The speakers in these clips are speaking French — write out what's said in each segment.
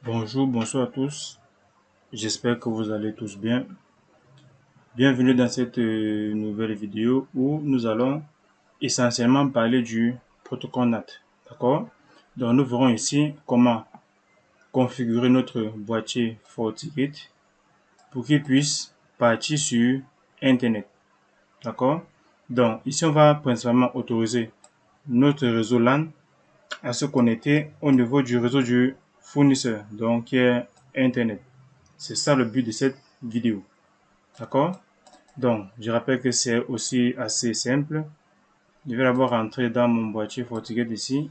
Bonjour, bonsoir à tous. J'espère que vous allez tous bien. Bienvenue dans cette nouvelle vidéo où nous allons essentiellement parler du protocole NAT. D'accord? Donc nous verrons ici comment configurer notre boîtier FortiGate pour qu'il puisse partir sur Internet. D'accord? Donc ici on va principalement autoriser notre réseau LAN à se connecter au niveau du réseau du fournisseur, donc qui est Internet. C'est ça le but de cette vidéo. D'accord? Donc, je rappelle que c'est aussi assez simple. Je vais d'abord rentrer dans mon boîtier FortiGate ici.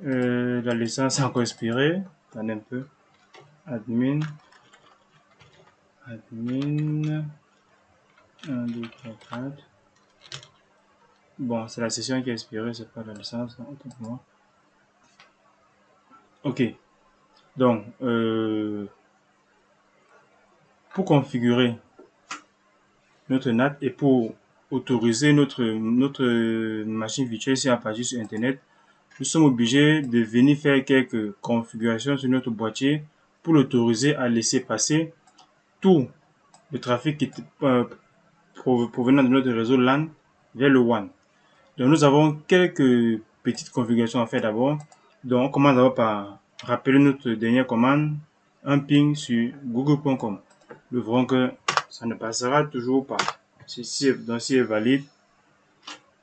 La licence est encore expirée. Attendez un peu. Admin. Admin. 1, 2, 3, 4. Bon, c'est la session qui est expirée, c'est pas la licence. Autant pour moi. Ok. Donc, pour configurer notre NAT et pour autoriser notre machine virtuelle si à partir sur Internet, nous sommes obligés de venir faire quelques configurations sur notre boîtier pour l'autoriser à laisser passer tout le trafic qui provenant de notre réseau LAN vers le WAN. Donc nous avons quelques petites configurations à faire d'abord. Donc on commence d'abord par rappeler notre dernière commande, un ping sur google.com. Nous verrons que ça ne passera toujours pas. Si est valide,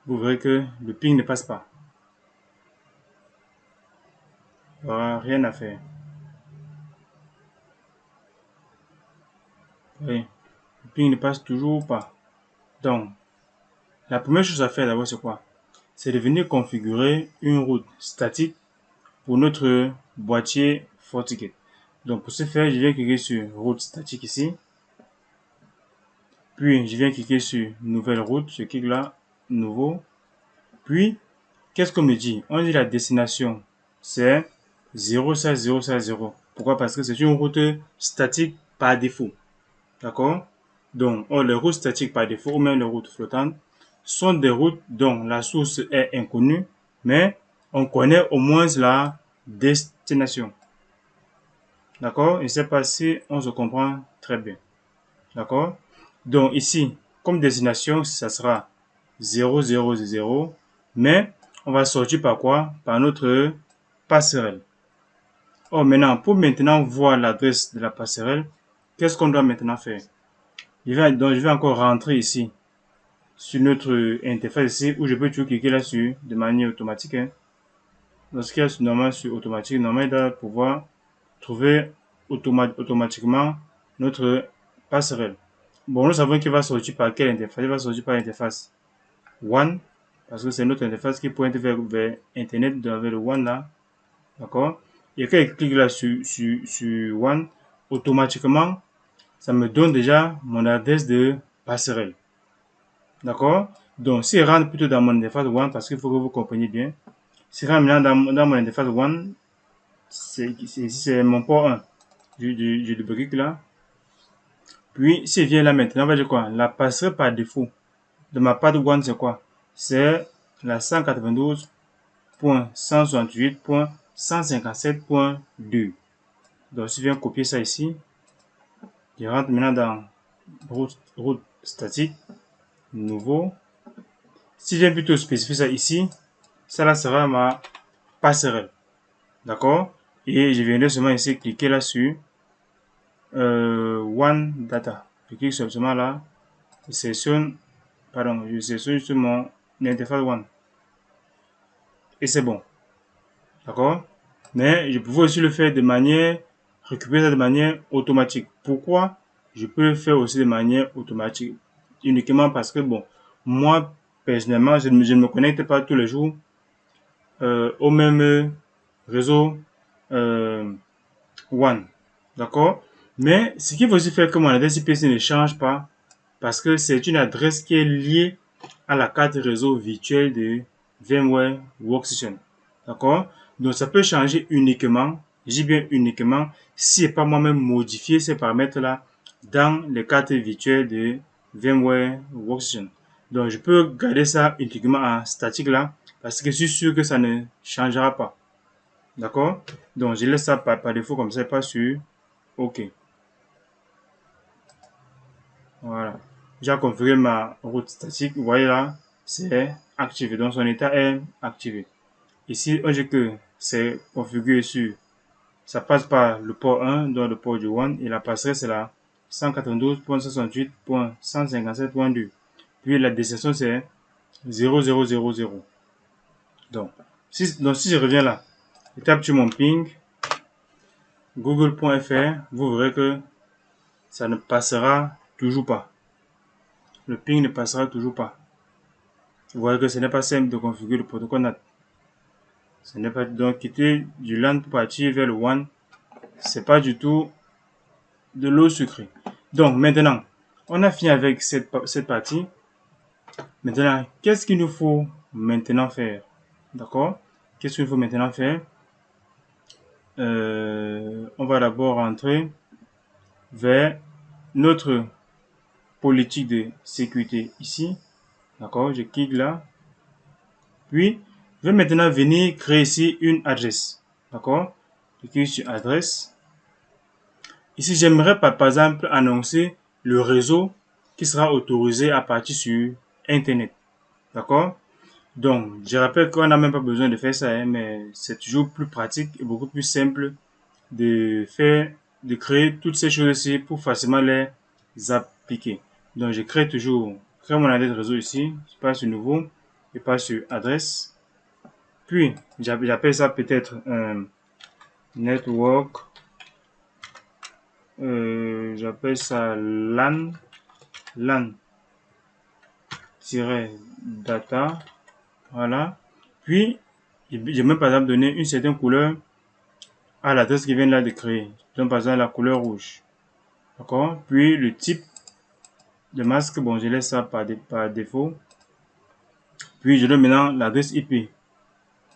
vous verrez que le ping ne passe pas. Il n'y aura rien à faire. Oui, le ping ne passe toujours pas. Donc, la première chose à faire d'abord, c'est quoi? C'est de venir configurer une route statique pour notre boîtier FortiGate. Donc, pour ce faire, je viens cliquer sur route statique ici. Puis, je viens cliquer sur nouvelle route. Je clique là, nouveau. Puis, qu'est-ce qu'on me dit? On dit la destination, c'est 06060. Pourquoi? Parce que c'est une route statique par défaut. D'accord? Donc, les routes statiques par défaut ou même les routes flottantes sont des routes dont la source est inconnue, mais on connaît au moins la destination. D'accord? Je ne sais pas si on se comprend très bien. D'accord? Donc ici, comme destination, ça sera 000, mais on va sortir par quoi? Par notre passerelle. Oh, maintenant, pour maintenant voir l'adresse de la passerelle, qu'est-ce qu'on doit maintenant faire? Donc, je vais encore rentrer ici sur notre interface ici où je peux toujours cliquer là-dessus de manière automatique. Lorsqu'il y a normalement sur automatique, normalement il doit pouvoir trouver automatiquement notre passerelle. Bon, nous savons qu'il va sortir par quelle interface? Il va sortir par l'interface WAN parce que c'est notre interface qui pointe vers Internet, vers le WAN là. D'accord? Et quand je clique là sur WAN, automatiquement, ça me donne déjà mon adresse de passerelle. D'accord? Donc, si je rentre plutôt dans mon interface WAN, parce qu'il faut que vous compreniez bien, si je rentre maintenant dans mon interface WAN, c'est mon port 1. Je double-clique là. Puis, si je viens là maintenant, on va dire quoi? La passerelle par défaut de ma part WAN, c'est quoi? C'est la 192.168.157.2. Donc, si je viens copier ça ici, je rentre maintenant dans route statique, nouveau. Si je viens plutôt spécifier ça ici, ça là sera ma passerelle. D'accord? Et je viendrai seulement ici cliquer là sur One Data. Je clique seulement là. Je sélectionne sur mon interface One. Et c'est bon. D'accord? Mais je pouvais aussi le faire de manière, récupérer ça de manière automatique. Pourquoi? Je peux le faire aussi de manière automatique. Uniquement parce que, bon, moi, personnellement, je ne me connecte pas tous les jours au même réseau One. D'accord? Mais ce qui va aussi faire que mon adresse IPC ne change pas parce que c'est une adresse qui est liée à la carte réseau virtuelle de VMware Workstation. D'accord? Donc ça peut changer uniquement, j'ai bien uniquement, si je n'ai pas moi-même modifié ces paramètres-là dans les cartes virtuelles de VMware Workstation. Donc je peux garder ça uniquement en statique là parce que je suis sûr que ça ne changera pas. D'accord? Donc, je laisse ça par défaut comme ça, pas sur OK. Voilà. J'ai configuré ma route statique. Vous voyez là, c'est activé. Donc, son état est activé. Ici, on dit que c'est configuré sur, ça passe par le port 1, donc le port du 1, et la passerelle, c'est la 192.68.157.2. Puis la destination, c'est 0000. Donc, si je reviens là, je tape sur mon ping, google.fr, vous verrez que ça ne passera toujours pas. Le ping ne passera toujours pas. Vous voyez que ce n'est pas simple de configurer le protocole NAT. Ce n'est pas donc quitter du LAN pour partir vers le WAN. C'est pas du tout de l'eau sucrée. Donc maintenant, on a fini avec cette partie. Maintenant, qu'est-ce qu'il nous faut maintenant faire? D'accord? Qu'est-ce qu'il faut maintenant faire? On va d'abord rentrer vers notre politique de sécurité ici. D'accord? Je clique là. Puis, je vais maintenant venir créer ici une adresse. D'accord? Je clique sur adresse. Ici, j'aimerais par exemple annoncer le réseau qui sera autorisé à partir sur Internet. D'accord? Donc, je rappelle qu'on n'a même pas besoin de faire ça, hein, mais c'est toujours plus pratique et beaucoup plus simple de créer toutes ces choses-ci pour facilement les appliquer. Donc, je crée mon adresse réseau ici, je passe sur nouveau, je passe sur adresse, puis j'appelle ça peut-être un network, j'appelle ça LAN-data, voilà. Puis, je vais par exemple donner une certaine couleur à l'adresse qui vient là de créer. Donc, par exemple, la couleur rouge. D'accord? Puis, le type de masque, bon, je laisse ça par défaut. Puis, je donne maintenant l'adresse IP.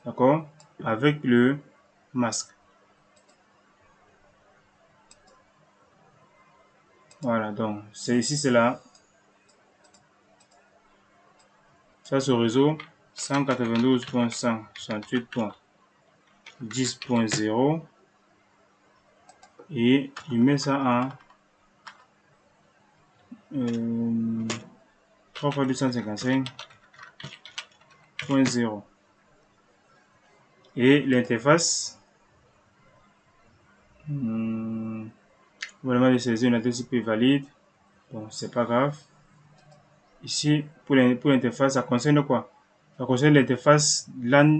D'accord? Avec le masque. Voilà, donc, c'est ici, c'est là. Ça, c'est au réseau 192.168.10.0. Et il met ça en 3 fois 255.0. Et l'interface, vraiment de saisir une adresse IP valide. Bon, c'est pas grave. Ici, pour l'interface, ça concerne quoi? Ça concerne l'interface LAN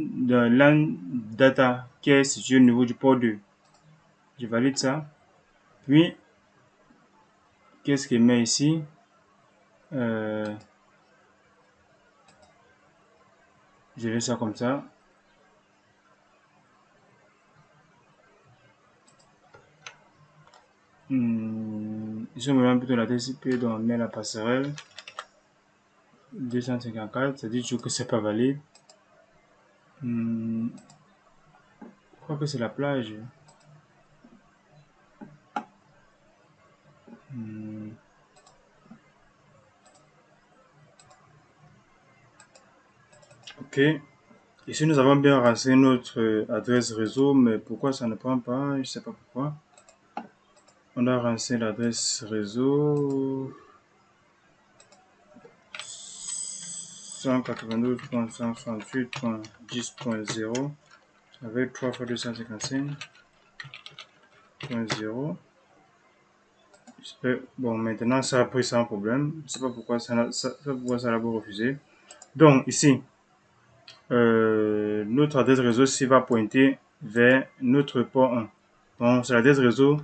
data qui est située au niveau du port 2. Je valide ça. Puis, qu'est-ce qu'il met ici? Je laisse ça comme ça. Ici, on me met plutôt l'adresse IP, donc on met la passerelle 254, ça dit toujours que c'est pas valide. Je crois que c'est la plage. Ok. Ici, nous avons bien renseigné notre adresse réseau, mais pourquoi ça ne prend pas? Je ne sais pas pourquoi. On a renseigné l'adresse réseau 192.168.10.0 avec 3 fois 255.0. Bon, maintenant, ça a pris sans problème. Je ne sais pas pourquoi ça l'a refusé. Donc, ici, notre adresse réseau ici va pointer vers notre port 1. Donc, c'est l'adresse réseau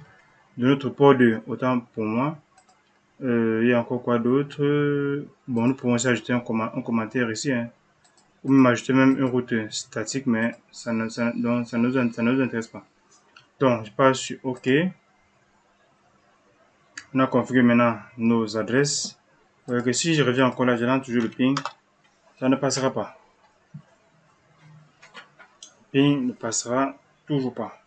de notre port 2. Autant pour moi. Il y a encore quoi d'autre? Bon, nous pouvons aussi ajouter un commentaire ici. Hein. Ou même ajouter même une route statique, mais ça ne nous intéresse pas. Donc, je passe sur OK. On a configuré maintenant nos adresses. Vous voyez que si je reviens encore là, je lance toujours le ping. Ça ne passera pas. Ping ne passera toujours pas.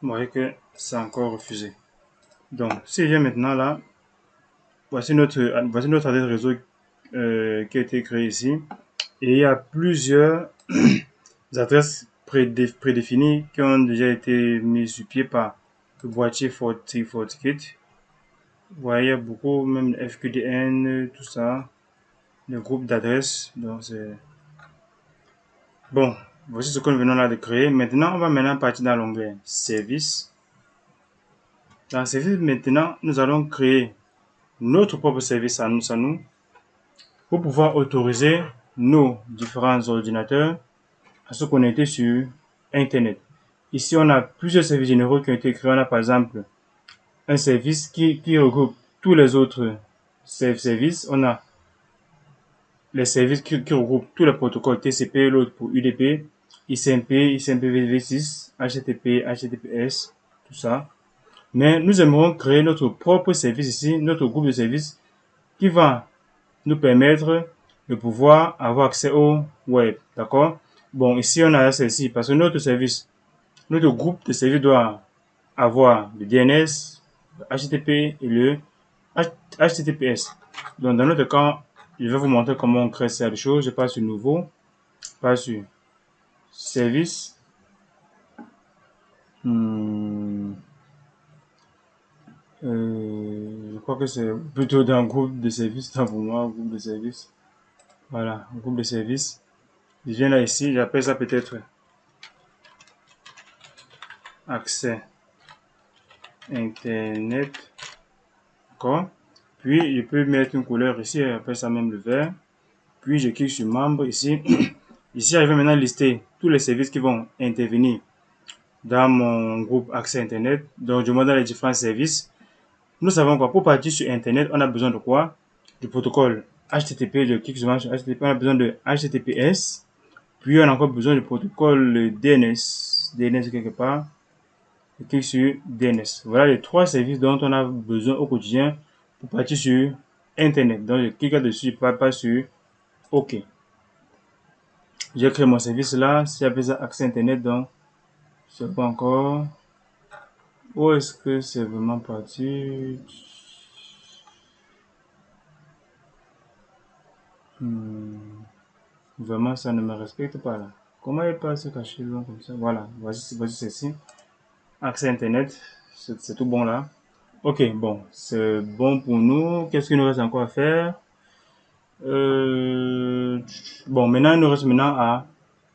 Vous voyez que c'est encore refusé. Donc, si je viens maintenant là, voici notre adresse réseau qui a été créée ici. Et il y a plusieurs adresses prédéfinies qui ont déjà été mises sur pied par le boîtier FortiGate. Vous voyez, il y a beaucoup, même FQDN, tout ça, le groupe d'adresses. Donc, c'est bon. Voici ce que nous venons là de créer. Maintenant, on va maintenant partir dans l'onglet Service. Dans Service, maintenant, nous allons créer notre propre service à nous pour pouvoir autoriser nos différents ordinateurs à se connecter sur Internet. Ici, on a plusieurs services généraux qui ont été créés. On a par exemple un service qui regroupe tous les autres services. On a les services qui regroupent tous les protocoles TCP, l'autre pour UDP, ICMP, ICMPv6, HTTP, HTTPS, tout ça. Mais nous aimerons créer notre propre service ici, notre groupe de services qui va nous permettre de pouvoir avoir accès au web. D'accord? Bon, ici, on a celle-ci parce que notre groupe de services doit avoir le DNS, le HTTP et le HTTPS. Donc, dans notre cas, je vais vous montrer comment on crée cette chose. Je passe sur Nouveau, passe sur Service. Je crois que c'est plutôt dans groupe de services, pour moi, groupe de services. Voilà, groupe de services. Je viens là ici, j'appelle ça peut-être accès Internet. D'accord? Puis, je peux mettre une couleur ici, j'appelle ça même le vert. Puis, je clique sur membre ici. Ici, je vais maintenant lister tous les services qui vont intervenir dans mon groupe accès Internet. Donc, je montre dans les différents services. Nous savons quoi? Pour partir sur Internet, on a besoin de quoi? Du protocole HTTP. Je clique souvent sur HTTP. On a besoin de HTTPS. Puis, on a encore besoin du protocole DNS. DNS quelque part. Je clique sur DNS. Voilà les trois services dont on a besoin au quotidien pour partir sur Internet. Donc, je clique là-dessus, pas sur OK. J'ai créé mon service là. Si j'appelle ça accès Internet, donc, je sais pas encore. Où est-ce que c'est vraiment parti? Vraiment, ça ne me respecte pas là. Comment il peut se cacher loin comme ça? Voilà, voici ceci. Accès Internet, c'est tout bon là. Ok, bon, c'est bon pour nous. Qu'est-ce qu'il nous reste encore à faire? Bon, maintenant, il nous reste maintenant à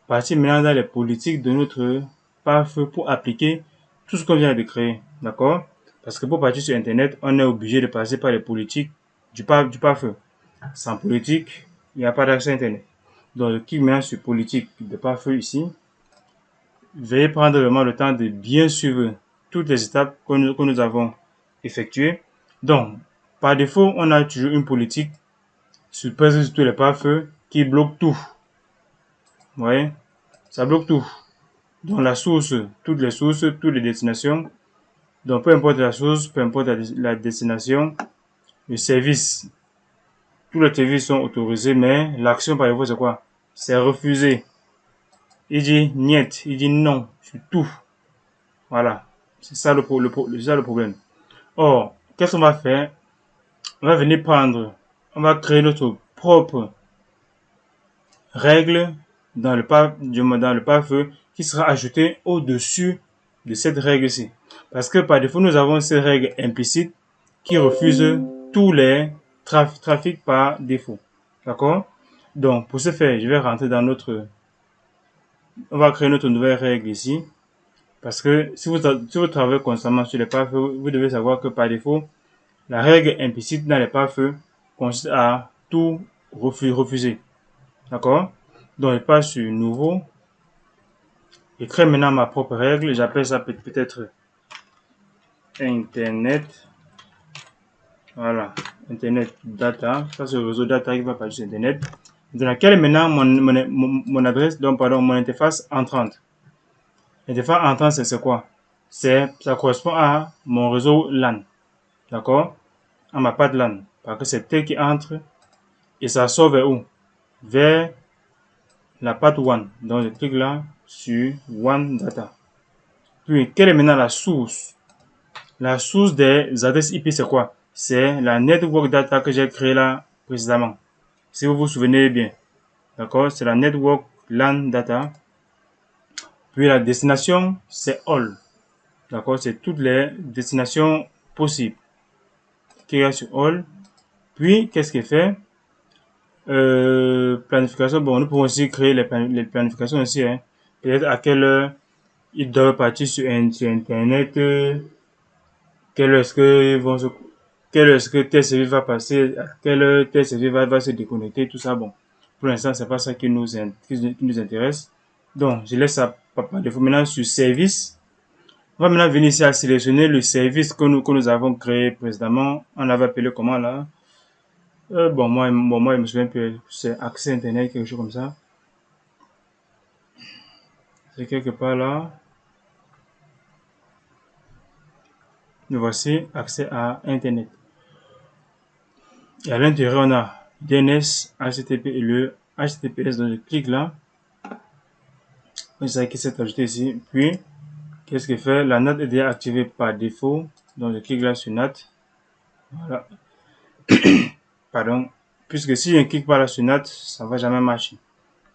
partir maintenant dans les politiques de notre pare-feu pour appliquer tout ce qu'on vient de créer. D'accord? Parce que pour partir sur Internet, on est obligé de passer par les politiques du pare-feu. Sans politique, il n'y a pas d'accès Internet. Donc, je clique maintenant sur politique de pare-feu ici. Veuillez prendre vraiment le temps de bien suivre toutes les étapes que nous avons effectuées. Donc, par défaut, on a toujours une politique sur presque tous les pare-feu qui bloque tout. Vous voyez? Ça bloque tout. Donc, la source, toutes les destinations. Donc, peu importe la source, peu importe la destination, le service, tous les services sont autorisés, mais l'action par défaut, c'est quoi? C'est refusé. Il dit niet, il dit non sur tout. Voilà. C'est ça le problème. Or, qu'est-ce qu'on va faire? On va venir on va créer notre propre règle dans le pare-feu qui sera ajoutée au-dessus de cette règle-ci. Parce que par défaut, nous avons cette règle implicite qui refuse tous les trafics par défaut. D'accord? Donc, pour ce faire, je vais rentrer dans on va créer notre nouvelle règle ici. Parce que si vous travaillez constamment sur les pare-feu, vous devez savoir que par défaut, la règle implicite dans les pare-feu consiste à tout refuser. D'accord? Donc, je passe sur Nouveau. Je crée maintenant ma propre règle. J'appelle ça peut-être Internet. Voilà. Internet Data. Ça, c'est le réseau data qui va partir sur Internet. Dans laquelle maintenant mon adresse, donc pardon, mon interface entrante. L'interface entrante, c'est quoi? Ça correspond à mon réseau LAN. D'accord? À ma patte LAN. Parce que c'est elle qui entre et ça sort vers où? Vers la patte WAN. Donc, je clique là sur WAN Data. Puis, quelle est maintenant la source? La source des adresses IP, c'est quoi? c'est la network data que j'ai créée là précédemment. Si vous vous souvenez bien. D'accord? C'est la network LAN data. Puis la destination, c'est all. D'accord? C'est toutes les destinations possibles qu'il y a sur all. Puis, qu'est-ce qu'il fait? Planification, bon, nous pouvons aussi créer les planifications aussi, hein. Peut-être à quelle heure ils doivent partir sur Internet, quelle heure est-ce que ils vont se, quelle heure est-ce que tel service va passer, à quelle heure tel service va se déconnecter, tout ça, bon. Pour l'instant, c'est pas ça qui nous intéresse. Donc, je laisse ça par défaut. Maintenant, sur service, on va maintenant venir ici à sélectionner le service que nous avons créé précédemment. On l'avait appelé comment là? Moi, je me souviens plus. C'est accès Internet, quelque chose comme ça. C'est quelque part là. Nous voici, accès à Internet. Et à l'intérieur, on a DNS, HTTP et le HTTPS. Donc, je clique là. C'est ça qui s'est ajouté ici. Puis, qu'est-ce qu'il fait? La NAT est déjà activée par défaut. Donc, je clique là sur NAT. Voilà. Pardon. Puisque si je ne clique pas là sur NAT, ça ne va jamais marcher.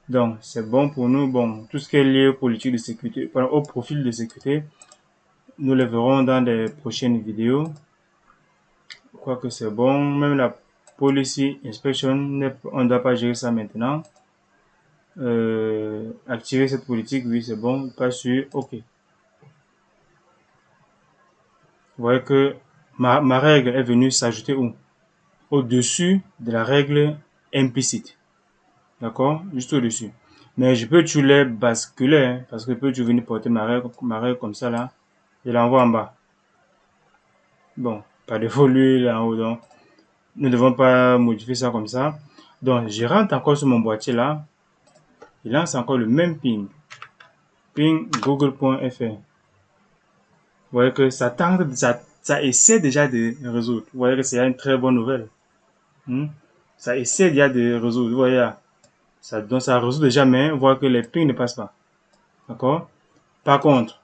Donc, c'est bon pour nous. Bon, tout ce qui est lié aux politiques de sécurité, au profil de sécurité, nous le verrons dans les prochaines vidéos. Je crois que c'est bon. Même la policy inspection, on ne doit pas gérer ça maintenant. Activer cette politique, oui, c'est bon. Pas sûr, ok. Vous voyez que ma règle est venue s'ajouter où? Au-dessus de la règle implicite. D'accord? Juste au-dessus. Mais je peux toujours les basculer, hein, parce que je peux toujours venir porter ma règle comme ça là. Je l'envoie en bas. Bon, par défaut, lui, il est en haut, donc nous ne devons pas modifier ça comme ça. Donc, je rentre encore sur mon boîtier là. Il lance encore le même ping. Ping google.fr. Vous voyez que ça tente, ça essaie déjà de résoudre. Vous voyez que c'est une très bonne nouvelle. Ça essaie déjà de résoudre. Vous voyez là. Donc ça résout déjà, mais vous voyez que les pings ne passent pas. D'accord? Par contre,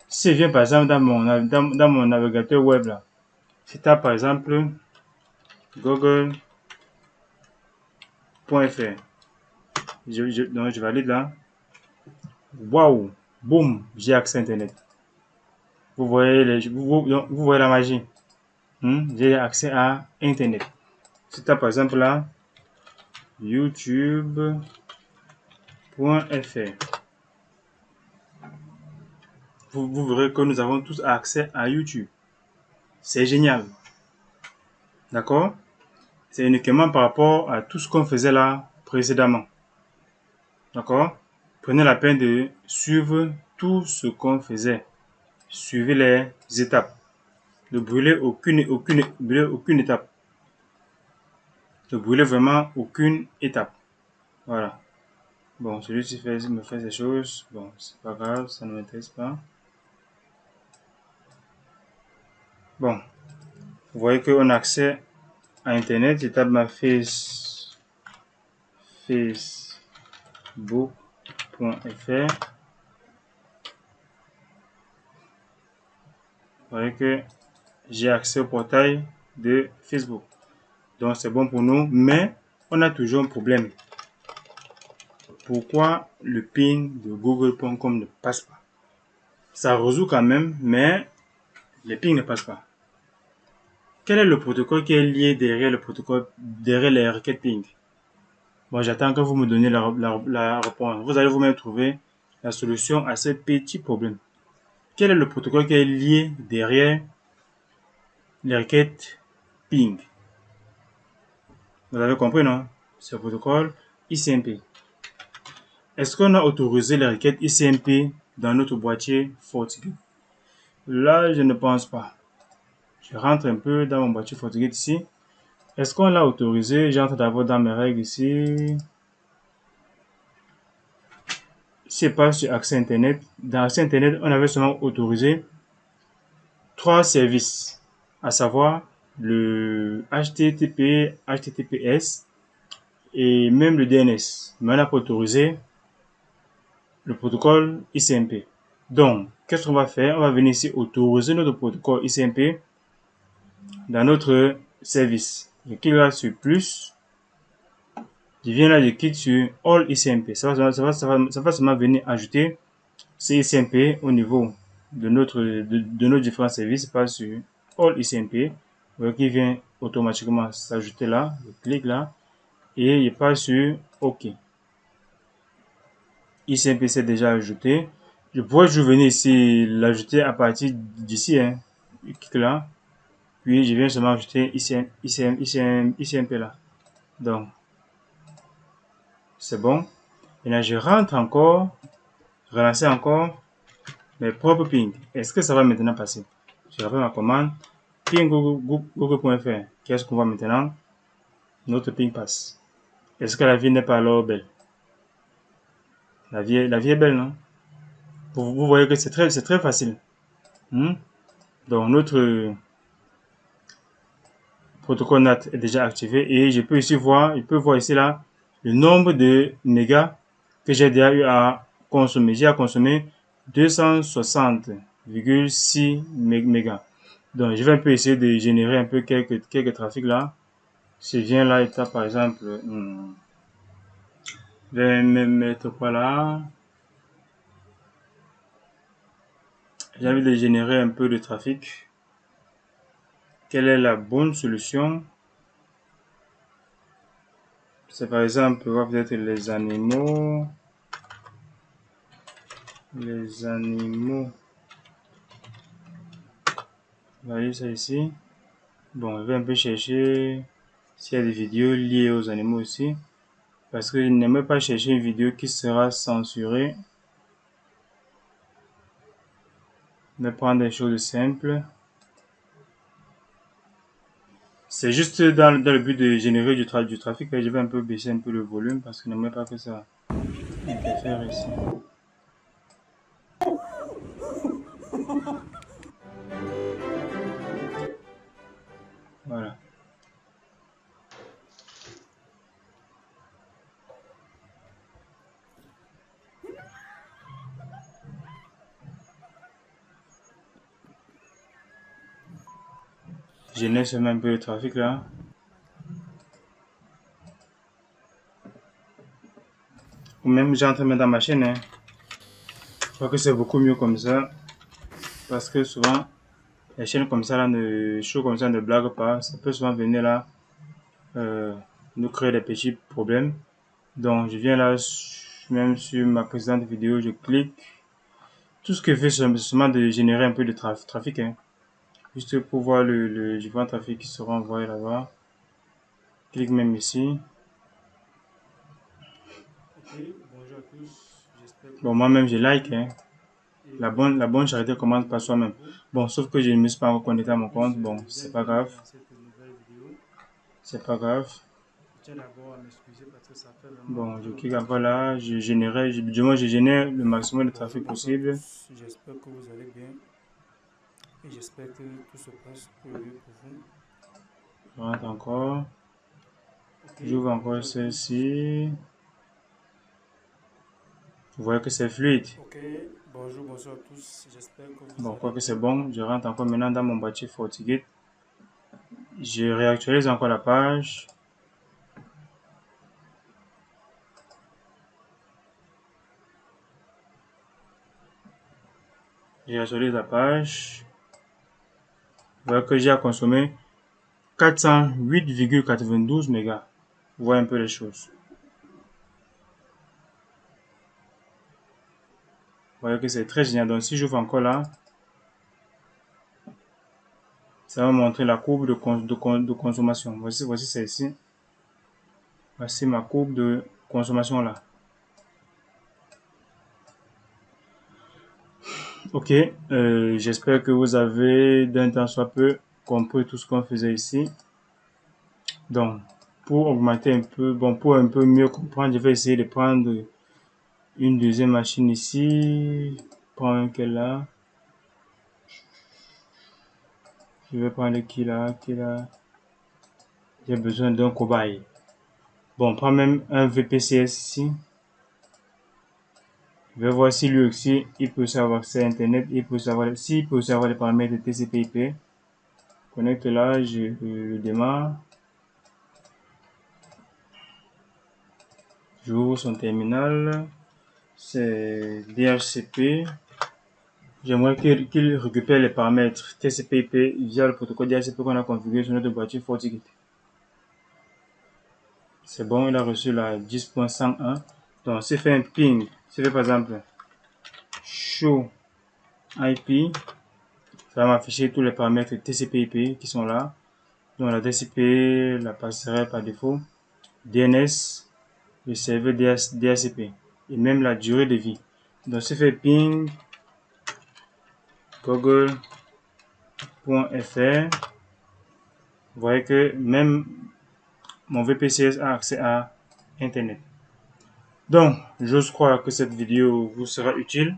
si je viens par exemple dans mon navigateur web là, je tape par exemple google.fr. Donc je valide là. Waouh! Boum! J'ai accès à Internet. Vous voyez, vous voyez la magie. J'ai accès à Internet. Si tu as par exemple là, youtube.fr. Vous verrez que nous avons tous accès à YouTube. C'est génial. D'accord? C'est uniquement par rapport à tout ce qu'on faisait là précédemment. D'accord? Prenez la peine de suivre tout ce qu'on faisait. Suivez les étapes. Ne brûlez aucune étape. Ne brûlez vraiment aucune étape. Voilà. Bon, celui-ci me fait ces choses. Bon, c'est pas grave, ça ne m'intéresse pas. Bon, vous voyez qu'on a accès à Internet. Je tape ma facebook.fr. Vous voyez que j'ai accès au portail de Facebook. Donc, c'est bon pour nous, mais on a toujours un problème. Pourquoi le ping de google.com ne passe pas? Ça résout quand même, mais les pings ne passent pas. Quel est le protocole qui est lié derrière les requêtes ping? Bon, j'attends que vous me donniez la réponse. Vous allez vous-même trouver la solution à ce petit problème. Quel est le protocole qui est lié derrière les requêtes ping? Vous avez compris, non? C'est le protocole ICMP. Est-ce qu'on a autorisé les requêtes ICMP dans notre boîtier FortiGate? Là, je ne pense pas. Je rentre un peu dans mon boîtier FortiGate ici. Est-ce qu'on l'a autorisé? J'entre d'abord dans mes règles ici. C'est pas sur accès Internet. Dans accès Internet, on avait seulement autorisé 3 services, à savoir le HTTP, HTTPS et même le DNS. Mais on n'a pas autorisé le protocole ICMP. Donc, qu'est-ce qu'on va faire? On va venir ici autoriser notre protocole ICMP dans notre service. Je clique là sur plus. Je viens là, je clique sur All ICMP. Ça va seulement venir ajouter ces ICMP au niveau de nos différents services. Je passe sur All ICMP. Vous voyez qu'il vient automatiquement s'ajouter là. Je clique là et je passe sur OK. ICMP c'est déjà ajouté. Je pourrais venir ici l'ajouter à partir d'ici. Je clique là. Puis je viens seulement ajouter ICMP là. Donc, c'est bon. Et là, je rentre encore, relancer encore mes propres pings. Est-ce que ça va maintenant passer? Je rappelle ma commande. Ping google.fr. Qu'est-ce qu'on voit maintenant? Notre ping passe. Est-ce que la vie n'est pas alors belle? La vie est belle, non? Vous voyez que c'est très facile. Donc, notre protocole NAT est déjà activé et je peux voir ici là le nombre de mégas que j'ai déjà eu à consommer. J'ai à consommer 260,6 mégas. Donc, je vais un peu essayer de générer un peu quelques trafics là. Je viens là et par exemple, je vais me mettre quoi là? J'ai envie de générer un peu de trafic. Quelle est la bonne solution? C'est par exemple, peut-être les animaux. Les animaux. Voyez ça ici. Bon, je vais un peu chercher s'il y a des vidéos liées aux animaux aussi. Parce que je n'aime pas chercher une vidéo qui sera censurée. Je vais prendre des choses simples. C'est juste dans le but de générer du trafic. Je vais un peu baisser un peu le volume parce que je n'aime pas que ça interfère ici. Voilà. Je génère seulement un peu de trafic là. Ou même j'entre même dans ma chaîne. Je crois que c'est beaucoup mieux comme ça. Parce que souvent, les chaînes comme ça là, comme ça ne blaguent pas. Ça peut souvent venir là, nous créer des petits problèmes. Donc je viens là, même sur ma précédente vidéo, je clique. Tout ce que je fais, c'est seulement de générer un peu de trafic. Juste pour voir le différent trafic qui sera envoyé là-bas. Clique même ici. Ok, bonjour à tous. Bon, moi-même, je like. La bonne charité commence par soi-même. Bon, sauf que je ne me suis pas encore connecté à mon compte. Bon, c'est pas grave. C'est pas grave. Je tiens d'abord à m'excuser parce que ça fait vraiment. Bon, je clique encore là. Je génère le maximum de trafic possible. J'espère que vous allez bien. Et j'espère que tout se passe pour le mieux pour vous. Je rentre encore. J'ouvre encore celle-ci. Vous voyez que c'est fluide. Ok, bonjour à tous. J'espère que vous bon, quoi que c'est bon, je rentre encore maintenant dans mon boîtier FortiGate. Je réactualise encore la page. Je réactualise la page. Vous voyez que j'ai à consommer 408,92 mégas. Vous voyez un peu les choses. Vous voyez que c'est très génial. Donc si j'ouvre encore là, ça va montrer la courbe de consommation. Voici celle-ci. Voici ma courbe de consommation là. Ok, j'espère que vous avez d'un temps soit peu compris tout ce qu'on faisait ici. Donc, pour augmenter un peu, bon, pour un peu mieux comprendre, je vais essayer de prendre une deuxième machine ici. Prends quelle là. Je vais prendre qui là. J'ai besoin d'un cobaye. Bon, on prend même un VPCS ici. Je vais voir si lui aussi, il peut savoir accès à Internet, s'il peut savoir les paramètres de TCP/IP. Connecte là, je le démarre. J'ouvre son terminal. C'est DHCP. J'aimerais qu'il récupère les paramètres TCP/IP via le protocole DHCP qu'on a configuré sur notre boîtier FortiGate. C'est bon, il a reçu la 10.101. Donc, c'est fait un ping. C'est fait par exemple show IP. Ça va m'afficher tous les paramètres TCP/IP qui sont là. Donc, la TCP, la passerelle par défaut, DNS, le serveur DHCP et même la durée de vie. Donc, c'est fait ping google.fr. Vous voyez que même mon VPCS a accès à Internet. Donc, j'ose croire que cette vidéo vous sera utile.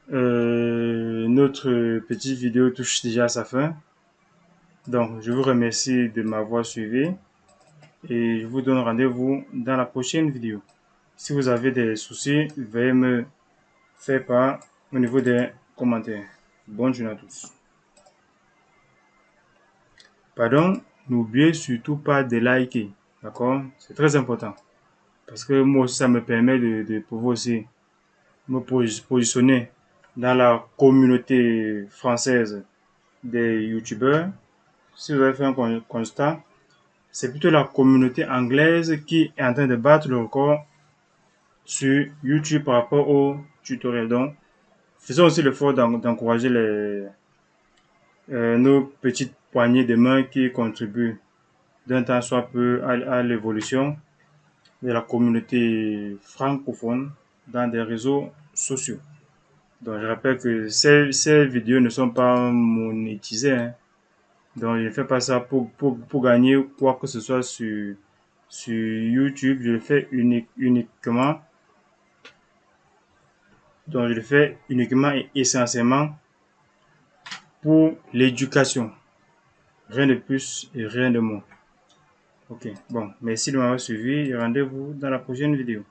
Notre petite vidéo touche déjà à sa fin. Donc, je vous remercie de m'avoir suivi et je vous donne rendez-vous dans la prochaine vidéo. Si vous avez des soucis, veuillez me faire part au niveau des commentaires. Bonne journée à tous. Pardon, n'oubliez surtout pas de liker, d'accord? C'est très important. Parce que moi aussi, ça me permet de pouvoir aussi me positionner dans la communauté française des youtubeurs. Si vous avez fait un constat, c'est plutôt la communauté anglaise qui est en train de battre le record sur YouTube par rapport aux tutoriels. Donc, faisons aussi l'effort d'encourager nos petites poignées de main qui contribuent d'un temps soit peu à l'évolution de la communauté francophone dans des réseaux sociaux. Donc, je rappelle que ces vidéos ne sont pas monétisées, hein. Donc, je ne fais pas ça pour gagner quoi que ce soit sur YouTube. Je le fais uniquement. Donc, je le fais uniquement et essentiellement pour l'éducation. Rien de plus et rien de moins. Ok, bon, merci de m'avoir suivi et rendez-vous dans la prochaine vidéo.